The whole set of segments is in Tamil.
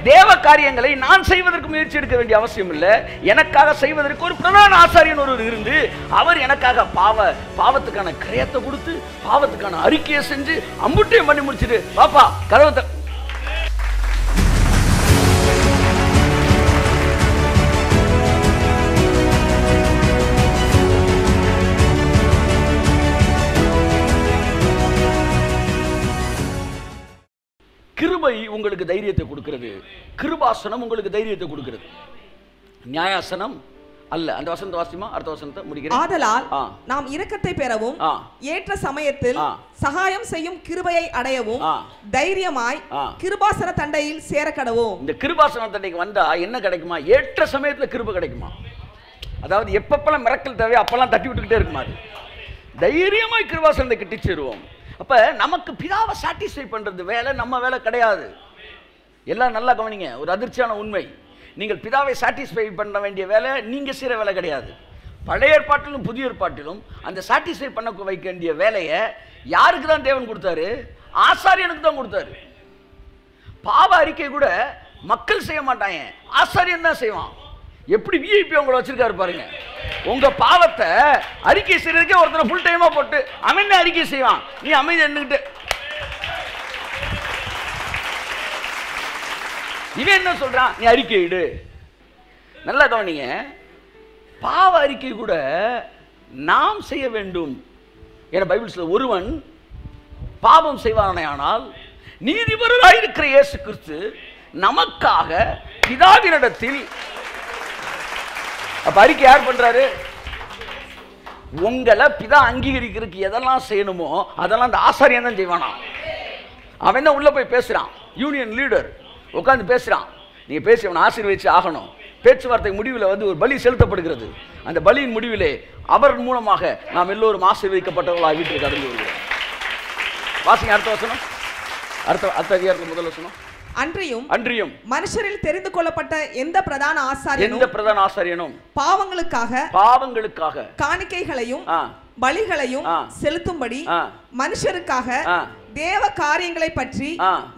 தேவ காரியங்களை நான் செய்வதற்கு முயற்சி எடுக்க வேண்டிய அவசியம் இல்லை. எனக்காக செய்வதற்கு ஒரு பிரதான ஆசாரியன் ஒருவர் இருந்து அவர் எனக்காக பாவத்துக்கான கிரயத்தை கொடுத்து பாவத்துக்கான அறிக்கையை செஞ்சு அம்புட்டையும் பண்ணி முடிச்சுட்டு பாப்பா கதவை கிருபை உங்களுக்கு தைரியத்தை கொடுக்கிறது. கிருபாசனம் உங்களுக்கு தைரியத்தை கொடுக்கிறது. நியாயாசனம் அல்ல. அந்த வசனத்தை வாசிமா, அடுத்த வசனத்தை முடிக்கிறேன். ஆதலால் நாம் இரக்கத்தை பெறவும் ஏற்ற சமயத்தில் சகாயம் செய்யும் கிருபையை அடையவும் தைரியமாய் கிருபாசன தண்டையில் சேர கடவோம். இந்த கிருபாசன தண்டைக்கு வந்தா என்ன கிடைக்குமா? ஏற்ற சமயத்துல கிருபை கிடைக்குமா? அதாவது எப்பப்பெல்லாம் மிரக்கல் தேவையோ அப்பெல்லாம் தட்டி விட்டுக்கிட்டே இருக்குமா? அது தைரியமாய் கிருபாசனத்தை கிட்டி சேருவோம். அப்ப நமக்கு பிதாவை சாட்டிஸ்ஃபை பண்றது வேலை நம்ம வேலை கிடையாது. எல்லாம் நல்லா கவனிங்க, ஒரு அதிர்ச்சியான உண்மை. நீங்கள் பிதாவை சாட்டிஸ்ஃபை பண்ண வேண்டிய வேலை நீங்க செய்கிற வேலை கிடையாது. பழைய ஏற்பாட்டிலும் புதிய ஏற்பாட்டிலும் அந்த சாட்டிஸ்ஃபை பண்ண வைக்க வேண்டிய வேலையை யாருக்கு தான் தேவன் கொடுத்தாரு? ஆசாரியனுக்கு தான் கொடுத்தாரு. பாவ அறிக்கை கூட மக்கள் செய்ய மாட்டாங்க, ஆசாரியன் தான் செய்வான். எப்படி விஐபி உங்களை வச்சிருக்காரு பாருங்க. உங்க பாவத்தை அறிக்கை செய்யறதுக்கே ஒருத்தனை ஃபுல் டைமா போட்டு அவன் அறிக்கை செய்வான். நீ அமைதி நின்னுக்கிட்டு இவன் என்ன சொல்றான்? நீ அறிக்கை இடு. நல்லா கவனிங்க, பாவ அறிக்கை கூட நாம் செய்ய வேண்டும் என பைபிள் சொல்ல. ஒருவன் பாவம் செய்வானானால் நீதிபரராய் இருக்கிற இயேசு கிறிஸ்து நமக்காக பிதாவினிடத்தில். அப்ப அறிக்கை யார் பண்றாரு? உங்களை பிதா அங்கீகரிக்கிறதுக்கு எதெல்லாம் செய்யணுமோ அதெல்லாம் அந்த ஆசாரியன் தான் செய்வானா. அவன் தான் உள்ள போய் பேசுறான். யூனியன் லீடர் உட்காந்து பேசுறான். நீங்க பேசி அவனை ஆசீர்வதிச்சு ஆகணும். பேச்சுவார்த்தை முடிவில் வந்து ஒரு பலி செலுத்தப்படுகிறது. அந்த பலியின் முடிவிலே அவர் மூலமாக நாம் எல்லோரும் ஆசீர்வதிக்கப்பட்டவர்களாக வீட்டிற்கு கடந்து வருகிறோம். வாசிங்க அடுத்த வசனம். அடுத்த அதிகாரத்தில் முதல் வசனம். அன்றியும் மனுஷரில் தெரிந்து கொள்ளப்பட்ட எந்த பிரதான ஆசாரியனும் பாவங்களுக்காக காணிக்கைகளையும் பலிகளையும் செலுத்தும்படி மனுஷருக்காக தேவ காரியங்களை பற்றி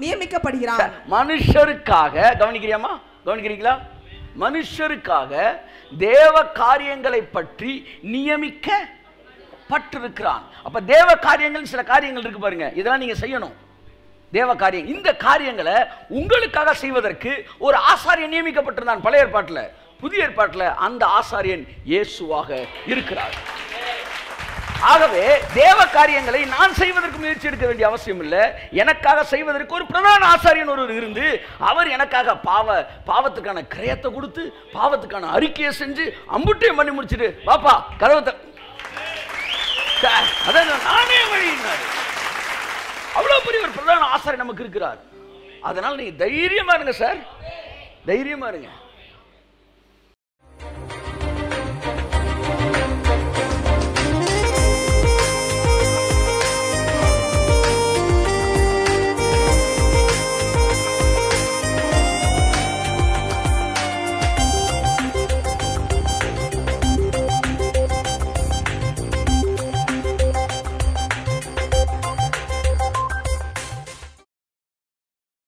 நியமிக்கப்படுகிறார். மனுஷருக்காக கவனிக்கிறீங்களா? மனுஷருக்காக தேவ காரியங்களை பற்றி நியமிக்கப்பட்டிருக்கிறான். அப்ப தேவ காரியங்கள் சில காரியங்கள் இருக்கு பாருங்க, இதெல்லாம் நீங்க செய்யணும். தேவ காரியம், இந்த காரியங்களை உங்களுக்காக செய்வதற்கு ஒரு ஆசாரியன் நியமிக்கப்பட்டிருந்தான் பழைய ஏற்பாட்டில். புதிய ஏற்பாட்டில் அந்த ஆசாரியன் இயேசுவாக இருக்கிறார். ஆகவே தேவ காரியங்களை நான் செய்வதற்கு முயற்சி எடுக்க வேண்டிய அவசியம் இல்லை. எனக்காக செய்வதற்கு ஒரு பிரதான ஆசாரியன் ஒருவர் இருந்து அவர் எனக்காக பாவத்துக்கான கிரயத்தை கொடுத்து பாவத்துக்கான அறிக்கையை செஞ்சு அம்புட்டையும் பண்ணி முடிச்சுட்டு பாப்பா கதவை அதான் நானே வழியினாரு. அவ்வளவு பெரிய ஒரு பிரதான ஆசாரியன் நமக்கு இருக்கிறார். அதனால நீங்க தைரியமா இருங்க சார், தைரியமா இருங்க.